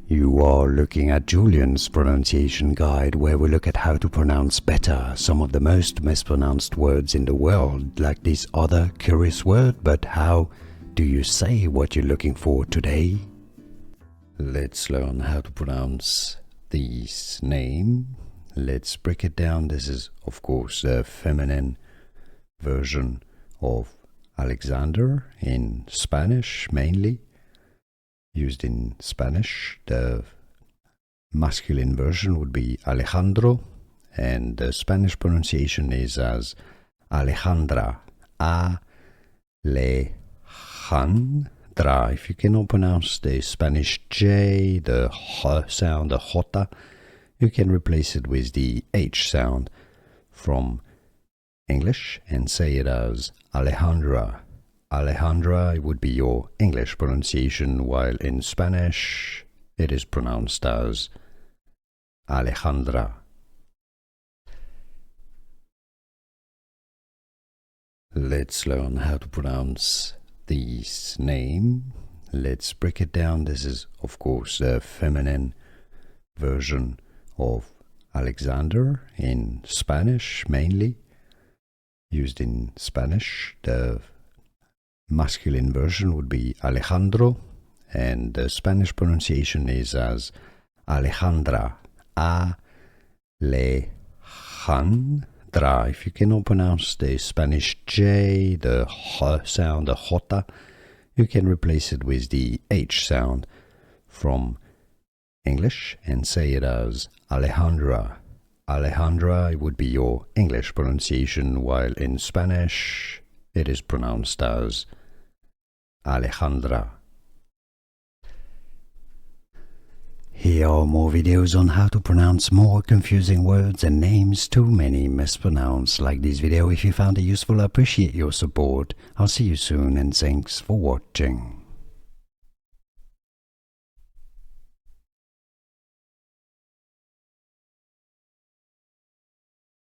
You are looking at Julian's pronunciation guide, where we look at how to pronounce better some of the most mispronounced words in the world, like this other curious word. But how do you say what you're looking for today? Let's learn how to pronounce this name. Let's break it down. This is, of course, the feminine version of Alexander in Spanish, mainly used in Spanish. The masculine version would be Alejandro, and the Spanish pronunciation is as Alejandra. Alejandra. If you cannot pronounce the Spanish J, the H sound, the J, you can replace it with the H sound from English and say it as Alejandra. Alejandra would be your English pronunciation, while in Spanish it is pronounced as Alejandra. Let's learn how to pronounce this name. Let's break it down. This is, of course, the feminine version of Alexander in Spanish, mainly used in Spanish. The masculine version would be Alejandro, and the Spanish pronunciation is as Alejandra. Alejandra. If you cannot pronounce the Spanish J, the H sound, the J, you can replace it with the H sound from English and say it as Alejandra. Alejandra would be your English pronunciation, while in Spanish it is pronounced as Alejandra. Here are more videos on how to pronounce more confusing words and names too many mispronounced. Like this video if you found it useful. I appreciate your support. I'll see you soon, and thanks for watching.